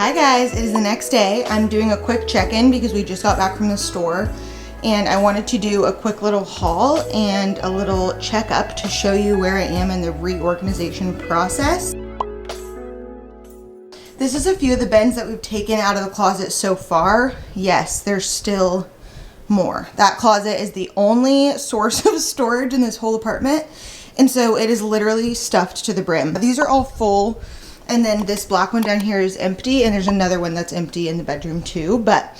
Hi guys, it is the next day. I'm doing a quick check-in because we just got back from the store and I wanted to do a quick little haul and a little checkup to show you where I am in the reorganization process. This is a few of the bins that we've taken out of the closet so far. Yes, there's still more. That closet is the only source of storage in this whole apartment, and so it is literally stuffed to the brim. These are all full. And then this black one down here is empty, and there's another one that's empty in the bedroom too. But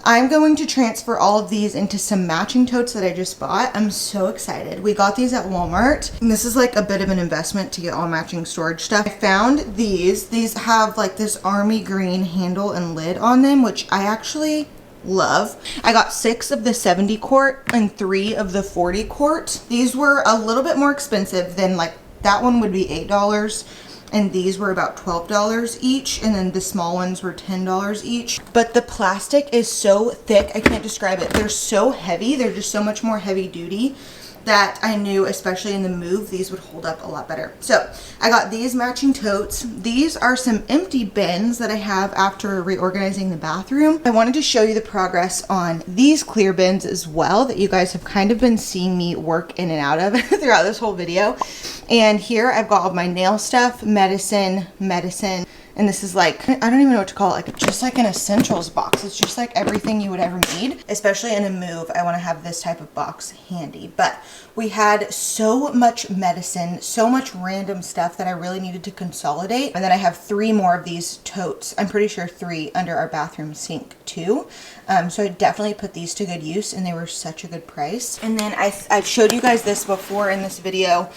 I'm going to transfer all of these into some matching totes that I just bought. I'm so excited. We got these at Walmart, and this is like a bit of an investment to get all matching storage stuff. I found these. These have like this army green handle and lid on them, which I actually love. I got 6 of the 70 quart and 3 of the 40 quart. These were a little bit more expensive than, like, that one would be $8. And these were about $12 each, and then the small ones were $10 each. But the plastic is so thick, I can't describe it. They're so heavy, they're just so much more heavy duty that I knew, especially in the move, these would hold up a lot better. So I got these matching totes. These are some empty bins that I have after reorganizing the bathroom. I wanted to show you the progress on these clear bins as well that you guys have kind of been seeing me work in and out of throughout this whole video. And here I've got all of my nail stuff, medicine, and this is like, I don't even know what to call it, like just like an essentials box. It's just like everything you would ever need, especially in a move. I want to have this type of box handy. But we had so much medicine, so much random stuff that I really needed to consolidate. And then I have 3 more of these totes. I'm pretty sure 3 under our bathroom sink too. So I definitely put these to good use, and they were such a good price. And then I've showed you guys this before in this video.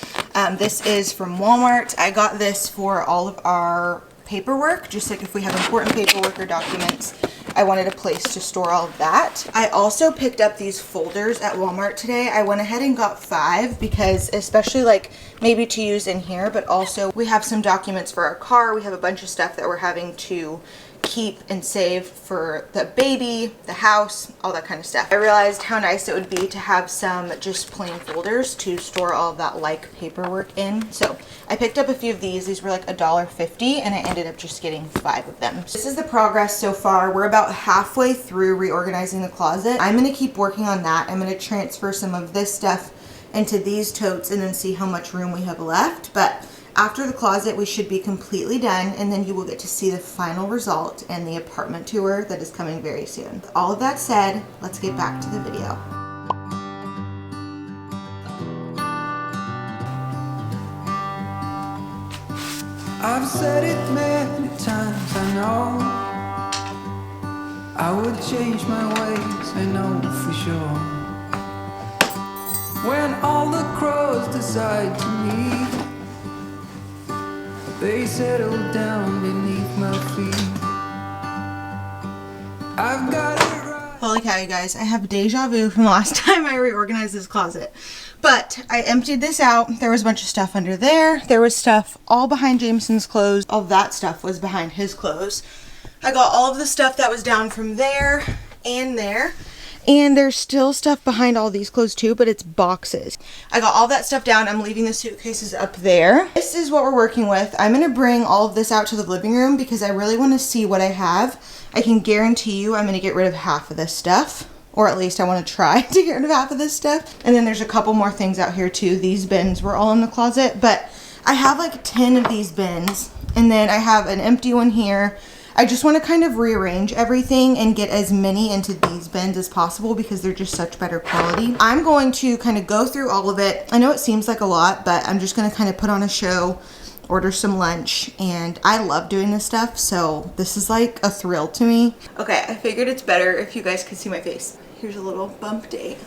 This is from Walmart. I got this for all of our paperwork, just like if we have important paperwork or documents, I wanted a place to store all of that. I also picked up these folders at Walmart today. I went ahead and got 5 because, especially like maybe to use in here, but also we have some documents for our car. We have a bunch of stuff that we're having to keep and save for the baby, the house, all that kind of stuff. I realized how nice it would be to have some just plain folders to store all of that like paperwork in. So I picked up a few of these. These were like $1.50, and I ended up just getting 5 of them. This is the progress so far. We're about halfway through reorganizing the closet. I'm going to keep working on that. I'm going to transfer some of this stuff into these totes and then see how much room we have left. But after the closet, we should be completely done, and then you will get to see the final result and the apartment tour that is coming very soon. With all of that said, let's get back to the video. I've said it many times, I know I would change my ways, I know for sure. When all the crows decide to meet, they settle down beneath my feet. I've got it right. Holy cow, you guys, I have deja vu from the last time I reorganized this closet. But I emptied this out. There was a bunch of stuff under there. There was stuff all behind Jameson's clothes. All that stuff was behind his clothes. I got all of the stuff that was down from there and there. And there's still stuff behind all these clothes too, but it's boxes. I got all that stuff down. I'm leaving the suitcases up there. This is what we're working with. I'm gonna bring all of this out to the living room because I really wanna see what I have. I can guarantee you I'm gonna get rid of half of this stuff, or at least I wanna try to get rid of half of this stuff. And then there's a couple more things out here too. These bins were all in the closet, but I have like 10 of these bins, and then I have an empty one here. I just want to kind of rearrange everything and get as many into these bins as possible because they're just such better quality. I'm going to kind of go through all of it. I know it seems like a lot, but I'm just going to kind of put on a show, order some lunch, and I love doing this stuff, so this is like a thrill to me. Okay, I figured it's better if you guys could see my face. Here's a little bump date.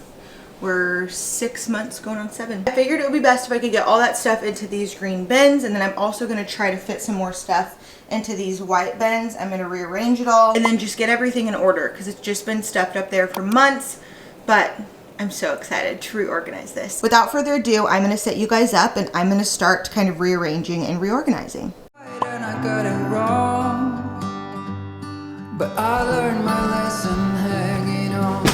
We're 6 months going on 7. I figured it would be best if I could get all that stuff into these green bins, and then I'm also going to try to fit some more stuff into these white bins. I'm going to rearrange it all and then just get everything in order because it's just been stuffed up there for months, but I'm so excited to reorganize this. Without further ado, I'm going to set you guys up and I'm going to start kind of rearranging and reorganizing. And I got it wrong, but I learned my lesson hanging on.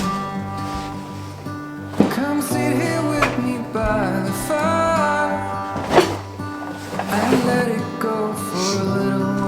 Come sit here with me by the fire and let it go for a little while.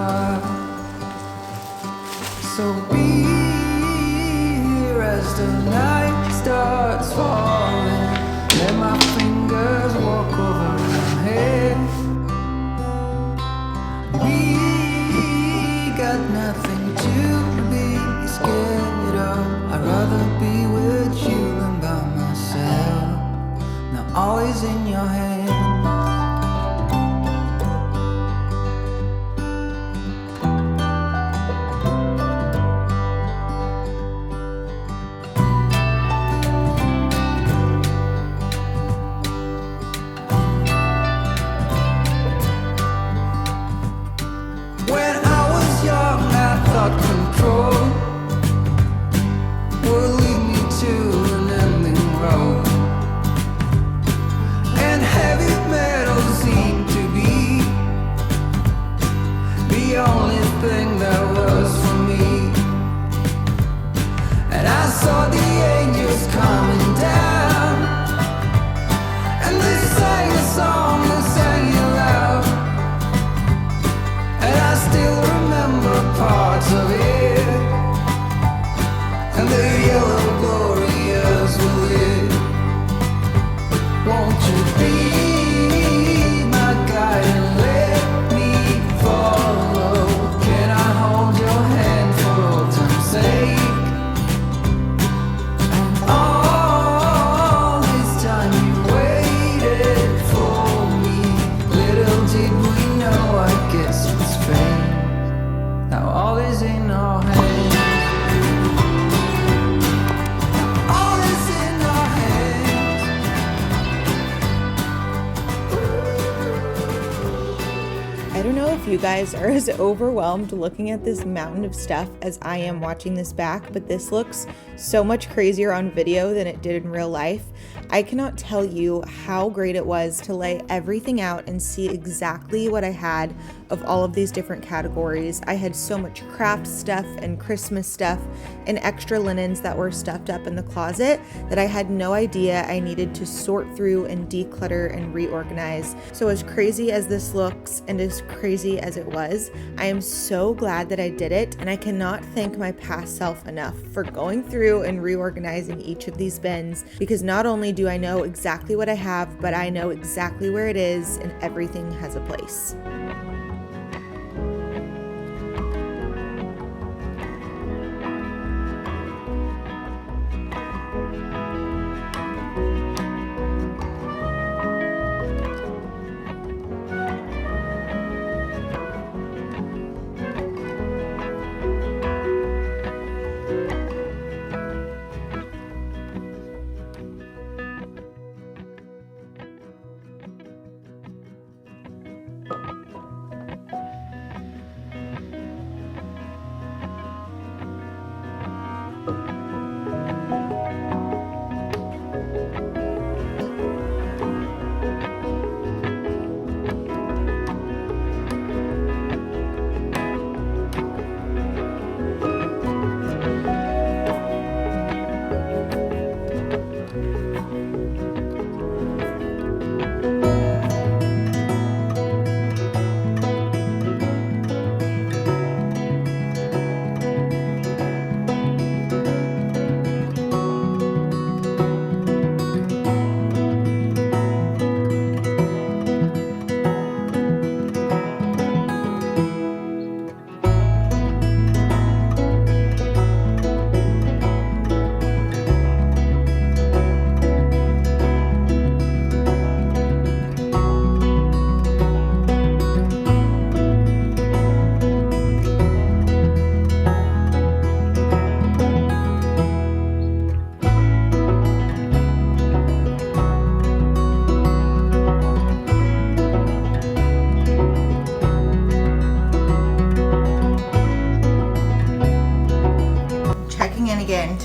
gets its fate. Now all is in our hands. All is in our hands. I don't know if you guys are as overwhelmed looking at this mountain of stuff as I am watching this back, but this looks so much crazier on video than it did in real life. I cannot tell you how great it was to lay everything out and see exactly what I had of all of these different categories. I had so much craft stuff and Christmas stuff and extra linens that were stuffed up in the closet that I had no idea I needed to sort through and declutter and reorganize. So as crazy as this looks and as crazy as it was, I am so glad that I did it, and I cannot thank my past self enough for going through and reorganizing each of these bins, because not only do I know exactly what I have, but I know exactly where it is, and everything has a place.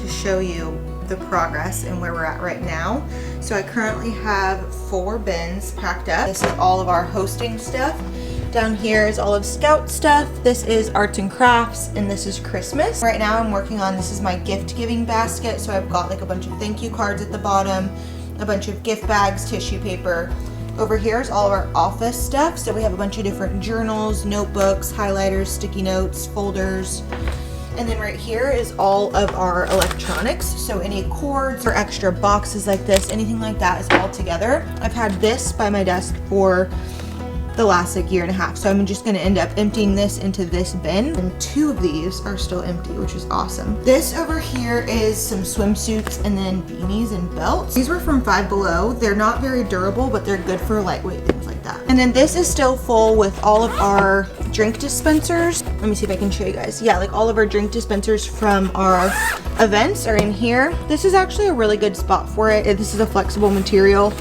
Show you the progress and where we're at right now. So I currently have 4 bins packed up. This is all of our hosting stuff. Down here is all of Scout stuff. This is arts and crafts, and this is Christmas. Right now I'm working on, this is my gift giving basket. So I've got like a bunch of thank you cards at the bottom, a bunch of gift bags, tissue paper. Over here is all of our office stuff. So we have a bunch of different journals, notebooks, highlighters, sticky notes, folders. And then right here is all of our electronics. So any cords or extra boxes like this, anything like that is all together. I've had this by my desk for the last like year and a half. So I'm just gonna end up emptying this into this bin. And 2 of these are still empty, which is awesome. This over here is some swimsuits and then beanies and belts. These were from Five Below. They're not very durable, but they're good for lightweight things like that. And then this is still full with all of our drink dispensers. Let me see if I can show you guys. Yeah, like all of our drink dispensers from our events are in here. This is actually a really good spot for it. This is a flexible material,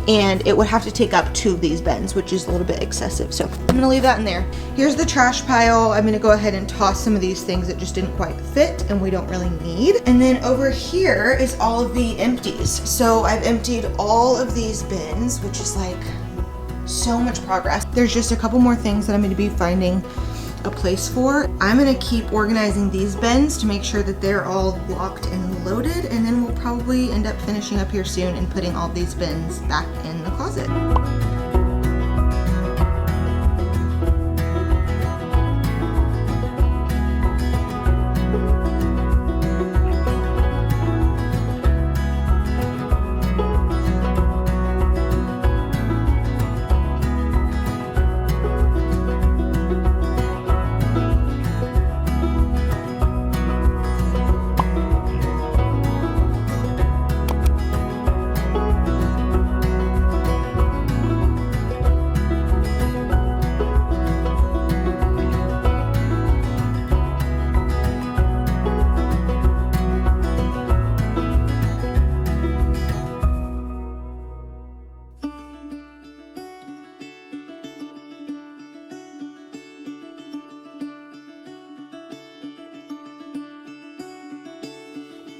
and it would have to take up 2 of these bins, which is a little bit excessive. So I'm gonna leave that in there. Here's the trash pile. I'm gonna go ahead and toss some of these things that just didn't quite fit and we don't really need. And then over here is all of the empties. So I've emptied all of these bins, which is like so much progress. There's just a couple more things that I'm gonna be finding a place for. I'm gonna keep organizing these bins to make sure that they're all locked and loaded, and then we'll probably end up finishing up here soon and putting all these bins back in the closet.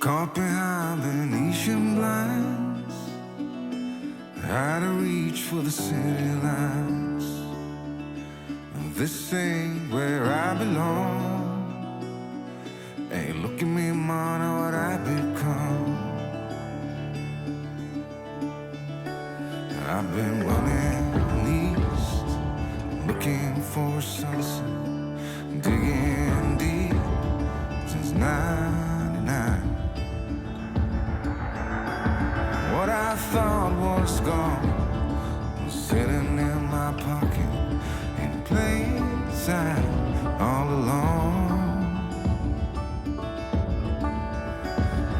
Caught behind Venetian blinds, out of reach for the city lights. This ain't where I belong. Hey, look at me, man, what I've become. I've been running east, looking for a sunset, digging deep since '99. What I thought was gone was sitting in my pocket in plain sight all along.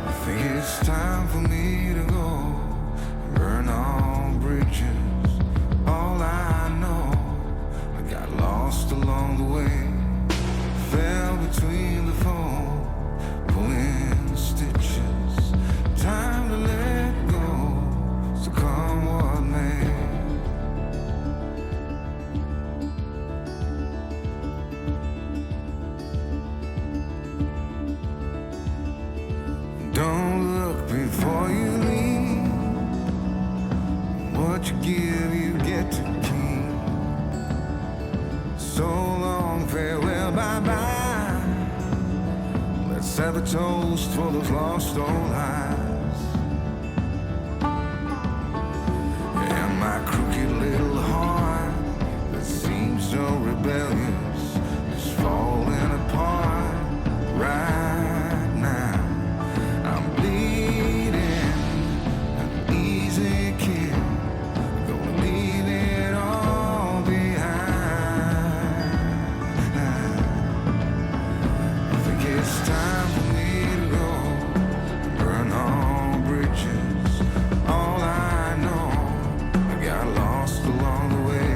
I think it's time for me to go, burn all bridges. All I know, I got lost along the way, fell between the foam, pulling stitches. Time to let go, so come what may. Don't look before you leave. What you give, you get to keep. So long, farewell, bye-bye. Let's have a toast for those lost old lives. And my crooked little heart that seems so rebellious is falling apart right now. I'm bleeding, an easy kill, gonna leave it all behind. I think it's time for me to go, burn all bridges. All I know, I got lost along the way,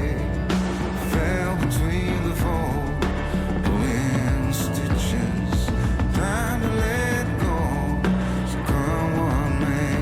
fell between the fold, pulling stitches. Time to let go, so come what may.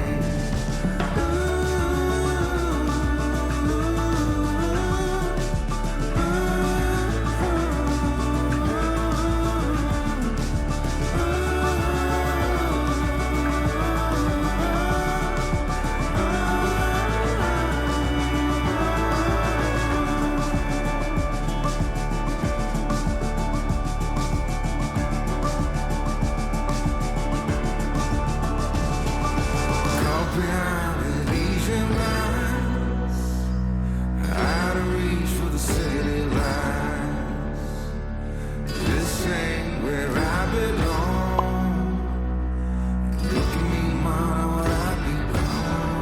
Caught behind Venetian blinds, out of reach for the city lights. This ain't where I belong. Look at me, man, what I've become.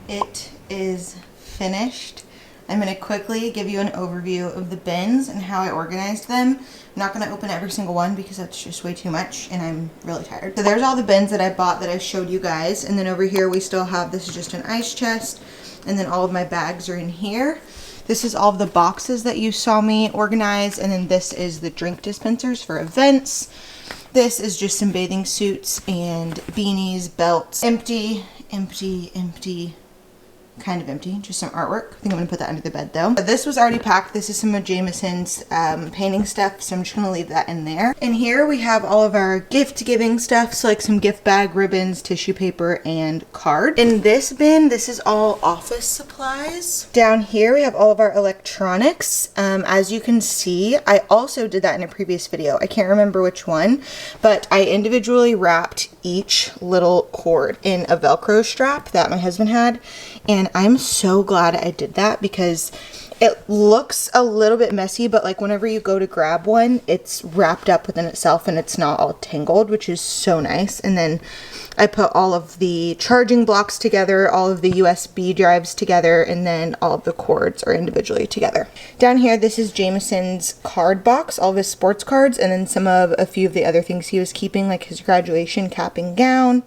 It is finished. I'm going to quickly give you an overview of the bins and how I organized them. I'm not going to open every single one because that's just way too much and I'm really tired. So there's all the bins that I bought that I showed you guys. And then over here we still have, this is just an ice chest. And then all of my bags are in here. This is all of the boxes that you saw me organize. And then this is the drink dispensers for events. This is just some bathing suits and beanies, belts. Empty, empty, empty. Kind of empty, just some artwork. I think I'm gonna put that under the bed though. This was already packed. This is some of Jameson's painting stuff, so I'm just gonna leave that in there. And here we have all of our gift giving stuff, so like some gift bag, ribbons, tissue paper, and card. In this bin, this is all office supplies. Down here we have all of our electronics. As you can see, I also did that in a previous video. I can't remember which one, but I individually wrapped each little cord in a Velcro strap that my husband had. And I'm so glad I did that because It looks a little bit messy, but like whenever you go to grab one, it's wrapped up within itself and it's not all tangled, which is so nice. And then I put all of the charging blocks together, all of the USB drives together, and then all of the cords are individually together. Down here, this is Jameson's card box, all of his sports cards, and then a few of the other things he was keeping, like his graduation cap and gown,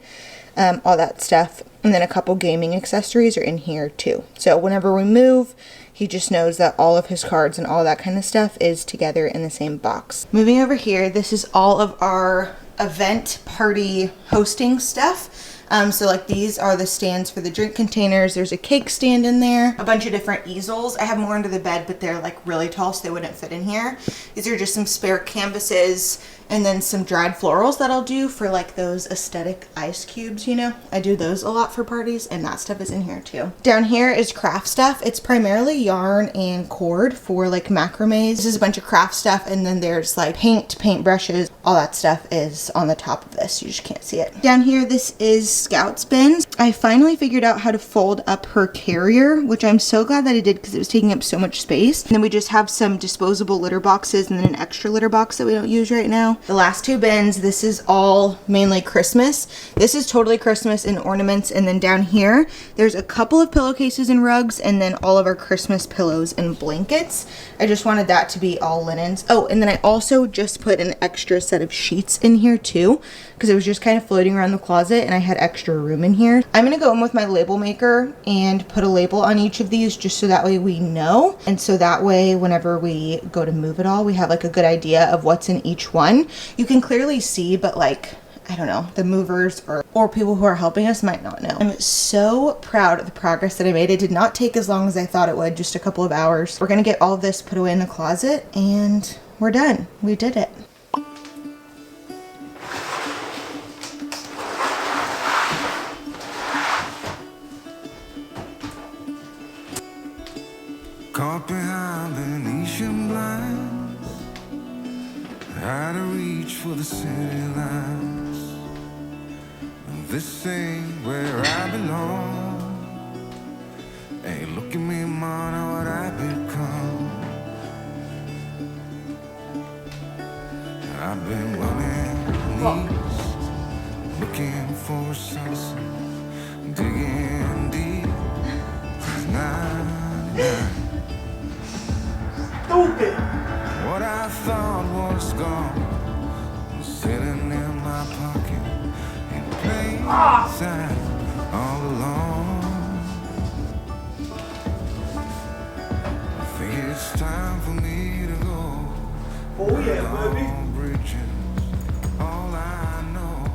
all that stuff. And then a couple gaming accessories are in here too. So whenever we move, he just knows that all of his cards and all that kind of stuff is together in the same box. Moving over here, this is all of our event party hosting stuff. So like these are the stands for the drink containers. There's a cake stand in there, a bunch of different easels. I have more under the bed, but they're like really tall, so they wouldn't fit in here. These are just some spare canvases and then some dried florals that I'll do for like those aesthetic ice cubes, you know? I do those a lot for parties, and that stuff is in here too. Down here is craft stuff. It's primarily yarn and cord for like macrames. This is a bunch of craft stuff, and then there's like paint brushes. All that stuff is on the top of this. You just can't see it. Down here, this is Scout's bins. I finally figured out how to fold up her carrier, which I'm so glad that I did because it was taking up so much space. And then we just have some disposable litter boxes and then an extra litter box that we don't use right now. The last two bins, this is all mainly Christmas. This is totally Christmas and ornaments. And then down here, there's a couple of pillowcases and rugs, and then all of our Christmas pillows and blankets. I just wanted that to be all linens. Oh, and then I also just put an extra set of sheets in here too, because it was just kind of floating around the closet and I had extra room in here. I'm gonna go in with my label maker and put a label on each of these just so that way we know. And so that way, whenever we go to move it all, we have like a good idea of what's in each one. You can clearly see, but like, I don't know, the movers or people who are helping us might not know. I'm so proud of the progress that I made. It did not take as long as I thought it would, just a couple of hours. We're gonna get all of this put away in the closet and we're done. We did it. Caught behind Venetian blinds, had to reach for the city lights. This ain't where I belong. Hey, look at me, man, what I've become. I've been running east, looking for a sunset, digging deep. It's 99. Stupid. What I thought was gone was sitting in my pocket in plain sight all along. I think it's time for me to go. Oh yeah, baby. All bridges, all I know,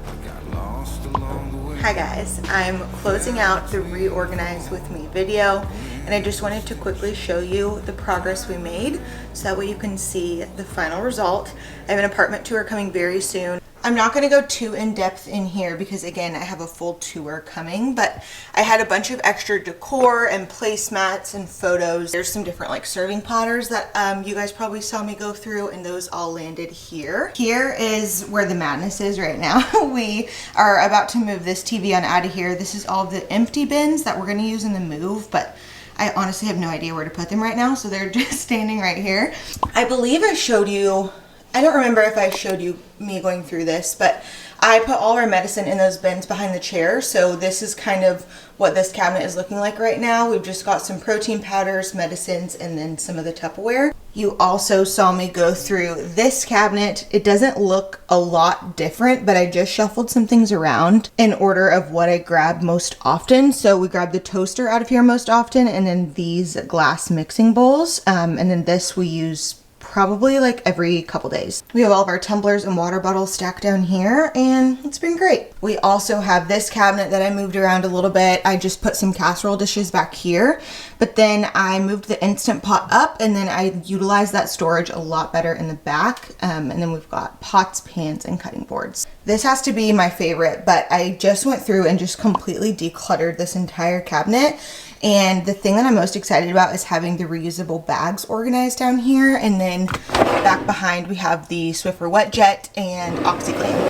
I got lost along the way. Hi guys, I'm closing out the Reorganize with me video, and I just wanted to quickly show you the progress we made so that way you can see the final result. I have an apartment tour coming very soon. I'm not going to go too in depth in here because again I have a full tour coming, but I had a bunch of extra decor and placemats and photos. There's some different like serving platters that you guys probably saw me go through, and those all landed here. Here is where the madness is right now. We are about to move this TV on out of here. This is all the empty bins that we're going to use in the move, but I honestly have no idea where to put them right now, so they're just standing right here. I believe I showed you, I don't remember if I showed you me going through this, but I put all our medicine in those bins behind the chair. So this is kind of what this cabinet is looking like right now. We've just got some protein powders, medicines, and then some of the Tupperware. You also saw me go through this cabinet. It doesn't look a lot different, but I just shuffled some things around in order of what I grab most often. So we grabbed the toaster out of here most often, and then these glass mixing bowls. And then this we use probably like every couple days. We have all of our tumblers and water bottles stacked down here, and it's been great. We also have this cabinet that I moved around a little bit. I just put some casserole dishes back here, but then I moved the Instant Pot up, and then I utilized that storage a lot better in the back. And then we've got pots, pans, and cutting boards. This has to be my favorite, but I just went through and just completely decluttered this entire cabinet. And the thing that I'm most excited about is having the reusable bags organized down here. And then back behind we have the Swiffer Wet Jet and OxyClean.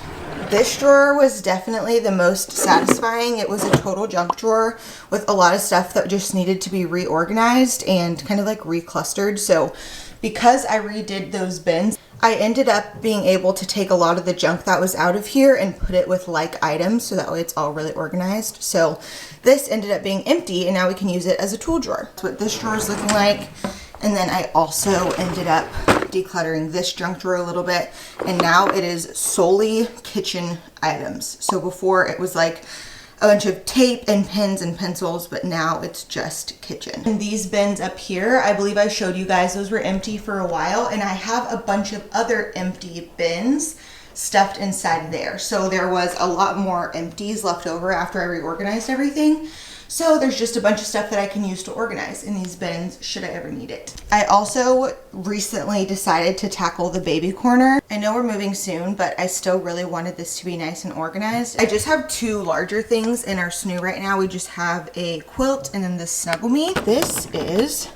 This drawer was definitely the most satisfying. It was a total junk drawer with a lot of stuff that just needed to be reorganized and kind of like reclustered. So because I redid those bins, I ended up being able to take a lot of the junk that was out of here and put it with like items, so that way it's all really organized. So this ended up being empty, and now we can use it as a tool drawer. That's what this drawer is looking like. And then I also ended up decluttering this junk drawer a little bit, and now it is solely kitchen items. So before it was like a bunch of tape and pens and pencils, but now it's just kitchen. And these bins up here, I believe I showed you guys, those were empty for a while, and I have a bunch of other empty bins stuffed inside there. So there was a lot more empties left over after I reorganized everything. So there's just a bunch of stuff that I can use to organize in these bins should I ever need it. I also recently decided to tackle the baby corner. I know we're moving soon, but I still really wanted this to be nice and organized. I just have two larger things in our snoo right now. We just have a quilt and then this Snuggle Me. This is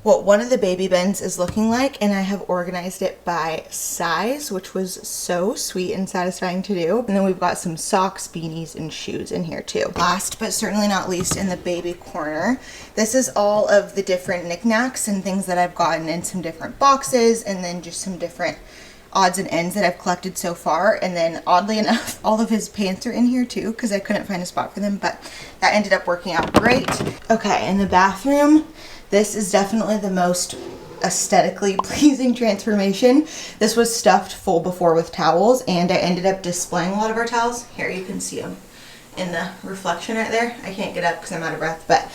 what one of the baby bins is looking like, and I have organized it by size, which was so sweet and satisfying to do. And then we've got some socks, beanies, and shoes in here too. Last but certainly not least, in the baby corner, this is all of the different knickknacks and things that I've gotten in some different boxes, and then just some different odds and ends that I've collected so far. And then oddly enough, all of his pants are in here too, because I couldn't find a spot for them, but that ended up working out great. Okay, in the bathroom, this is definitely the most aesthetically pleasing transformation. This was stuffed full before with towels, and I ended up displaying a lot of our towels. Here, you can see them in the reflection right there. I can't get up because I'm out of breath, but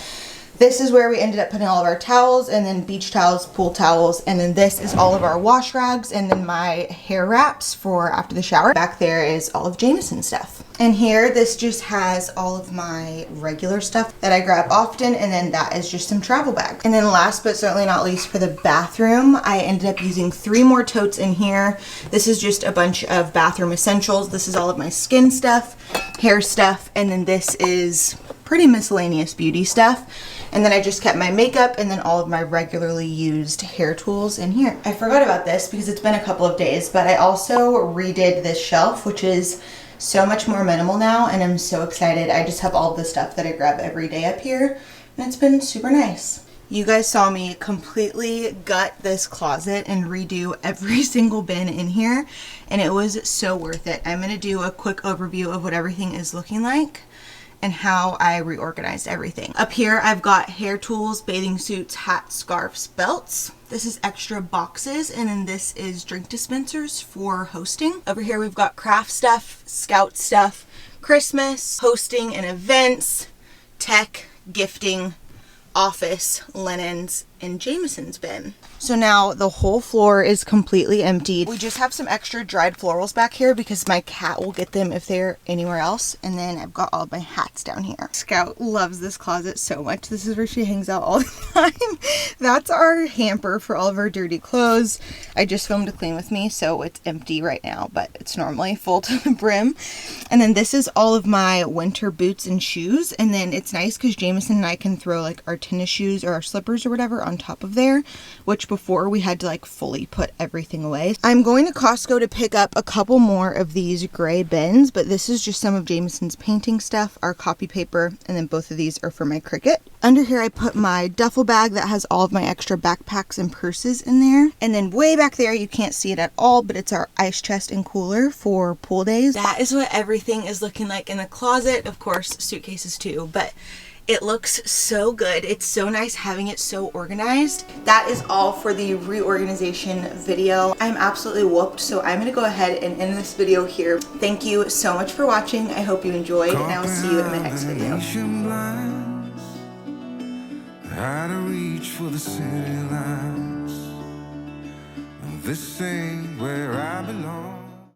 this is where we ended up putting all of our towels, and then beach towels, pool towels, and then this is all of our wash rags, and then my hair wraps for after the shower. Back there is all of Jameson's stuff. And here, this just has all of my regular stuff that I grab often, and then that is just some travel bags. And then last but certainly not least, for the bathroom, I ended up using 3 more totes in here. This is just a bunch of bathroom essentials. This is all of my skin stuff, hair stuff, and then this is pretty miscellaneous beauty stuff. And then I just kept my makeup and then all of my regularly used hair tools in here. I forgot about this because it's been a couple of days, but I also redid this shelf, which is so much more minimal now, and I'm so excited. I just have all the stuff that I grab every day up here, and it's been super nice. You guys saw me completely gut this closet and redo every single bin in here, and it was so worth it. I'm gonna do a quick overview of what everything is looking like and how I reorganized everything. Up here, I've got hair tools, bathing suits, hats, scarves, belts. This is extra boxes, and then this is drink dispensers for hosting. Over here, we've got craft stuff, scout stuff, Christmas, hosting and events, tech, gifting, office, linens, and Jameson's bin. So now the whole floor is completely emptied. We just have some extra dried florals back here because my cat will get them if they're anywhere else. And then I've got all of my hats down here. Scout loves this closet so much. This is where she hangs out all the time. That's our hamper for all of our dirty clothes. I just filmed a clean with me, so it's empty right now, but it's normally full to the brim. And then this is all of my winter boots and shoes. And then it's nice because Jameson and I can throw like our tennis shoes or our slippers or whatever on top of there, which before we had to like fully put everything away. I'm going to Costco to pick up a couple more of these gray bins, but this is just some of Jameson's painting stuff, our copy paper, and then both of these are for my Cricut. Under here I put my duffel bag that has all of my extra backpacks and purses in there. And then way back there, you can't see it at all, but it's our ice chest and cooler for pool days. That is what everything is looking like in the closet. Of course, suitcases too, but it looks so good. It's so nice having it so organized. That is all for the reorganization video. I'm absolutely whooped, so I'm gonna go ahead and end this video here. Thank you so much for watching. I hope you enjoyed, and I will see you in my next video. How to reach for the city lights. This ain't where I belong.